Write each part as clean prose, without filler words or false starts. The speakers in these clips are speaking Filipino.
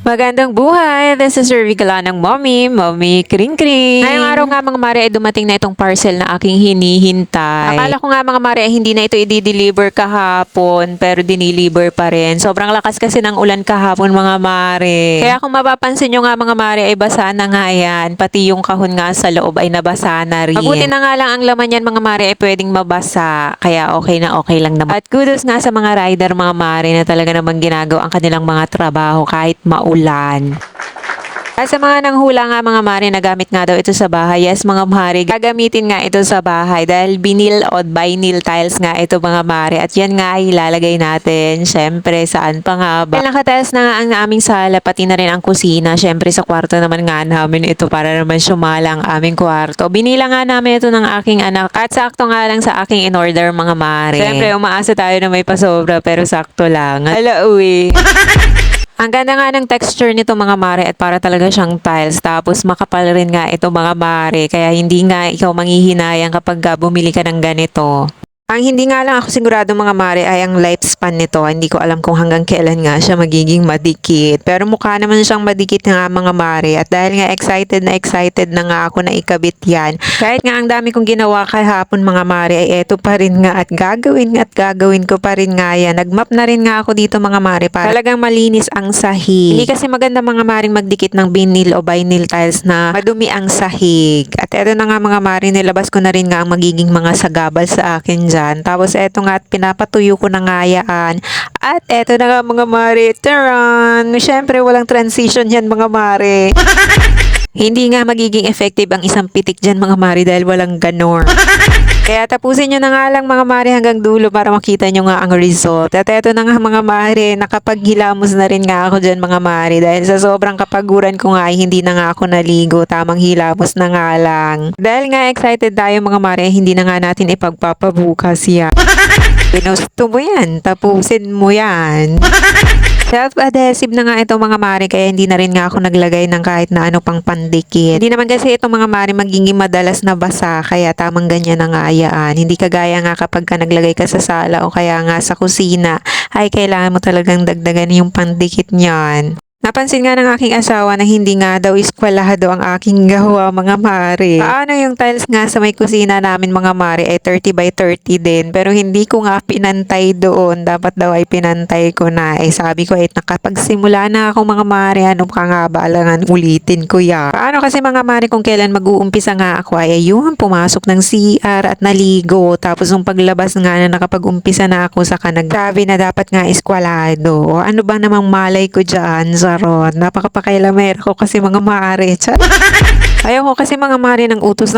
Magandang buhay! This is Rivigala ng Mommy Kring Kring. Ngayong araw nga mga mare ay dumating na itong parcel na aking hinihintay. Akala ko nga mga mare ay hindi na ito i-deliver kahapon pero diniliver pa rin. Sobrang lakas kasi ng ulan kahapon mga mare. Kaya kung mapapansin nyo nga mga mare ay basa na nga yan. Pati yung kahon nga sa loob ay nabasa na rin. Mabuti na nga lang ang laman yan mga mare ay pwedeng mabasa. Kaya okay na okay lang naman. At kudos nga sa mga rider mga mare na talaga namang ginagawa ang kanilang mga trabaho kahit maulan. At sa mga nanghula nga mga mare, nagamit nga daw ito sa bahay. Yes mga mare, gagamitin nga ito sa bahay dahil vinyl o vinyl tiles nga ito mga mare. At yan nga ay ilalagay natin. Syempre, saan pa nga ba? Dahil nakatiles na nga ang aming sala, pati na rin ang kusina. Syempre, sa kwarto naman nga namin ito para naman sumala ang aming kwarto. Binila nga namin ito ng aking anak at sakto nga lang sa aking in-order mga mare. Syempre, umaasa tayo na may pasobra pero sakto lang. Ala, uwi. Ang ganda nga ng texture nito mga mare at para talaga siyang tiles. Tapos makapal rin nga ito mga mare. Kaya hindi nga ikaw manghihinayang kapag bumili ka ng ganito. Ang hindi nga lang ako sigurado mga mare ay ang lifespan nito. Hindi ko alam kung hanggang kailan nga siya magiging madikit. Pero mukha naman siyang madikit nga mga mare. At dahil nga excited na nga ako na ikabit yan. Kahit nga ang dami kong ginawa kahapon mga mare ay eto pa rin nga at gagawin ko pa rin nga yan. Nagmap na rin nga ako dito mga mare para talagang malinis ang sahig. Hindi kasi maganda mga maring magdikit ng vinyl o vinyl tiles na madumi ang sahig. At eto na nga mga mare, nilabas ko na rin nga ang magiging mga sagabal sa akin dyan. Tapos eto nga at pinapatuyo ko na nga yan. At eto na nga mga mare, taran! Siyempre walang transition yan mga mare. Hindi nga magiging effective ang isang pitik dyan mga mare dahil walang ganor. Kaya tapusin nyo na nga lang mga mare hanggang dulo para makita nyo nga ang result. At eto na nga mga mare, nakapaghilamos na rin nga ako dyan mga mare dahil sa sobrang kapaguran ko nga ay hindi na nga ako naligo, tamang hilamos na nga lang. Dahil nga excited tayo mga mare, hindi na nga natin ipagpapabukas yan. Pinusto mo yan, tapusin mo yan. Self-adhesive na nga ito mga mare kaya hindi na rin nga ako naglagay ng kahit na ano pang pandikit. Hindi naman kasi ito mga mare magiging madalas na basa kaya tamang ganyan na nga ayaan. Hindi kagaya nga kapag ka naglagay ka sa sala o kaya nga sa kusina ay kailangan mo talagang dagdagan yung pandikit niyan. Napansin nga ng aking asawa na hindi nga daw eskwalado ang aking gawa mga mare. Paano yung tiles nga sa may kusina namin mga mare ay 30 by 30 din pero hindi ko nga pinantay doon. Dapat daw ay pinantay ko na. Sabi ko ay nakapagsimula na ako mga mare. Ano ka nga ba? Alangan ulitin ko ya. Paano kasi mga mare kung kailan mag-uumpisa nga ako ay ayun pumasok ng CR at naligo. Tapos nung paglabas nga na nakapag-umpisa na ako sa nagsabi na dapat nga eskwalado. Ano ba namang malay ko dyan? Charot. Napakapakailamera ko kasi mga mare. Ayaw ko kasi mga mare ng utos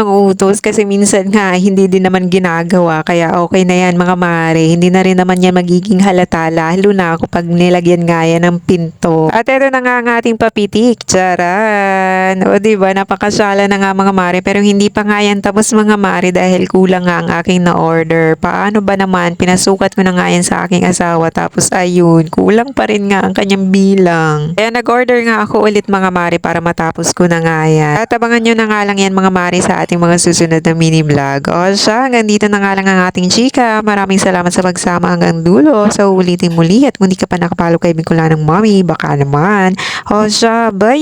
kasi minsan nga hindi din naman ginagawa. Kaya okay na yan mga mare. Hindi na rin naman yan magiging halata lalo na kapag nilagyan nga yan ng pinto. At ito na nga ang ating papitik. Charan! O diba napakasyala na nga mga mare pero hindi pa nga yan tapos mga mare dahil kulang nga ang aking na-order. Paano ba naman? Pinasukat ko na nga yan sa aking asawa tapos ayun, kulang pa rin nga ang kanyang bilang. Kaya nag-order nga ako ulit mga mare para matapos ko na nga yan. At abangan nyo na nga lang yan mga mare sa ating mga susunod na mini vlog. O siya, hanggang dito na nga lang ang ating chika. Maraming salamat sa pagsama hanggang dulo. So ulitin muli at kung di ka pa nakapalo kay Bicolana ng Mommy, baka naman. O siya, bye!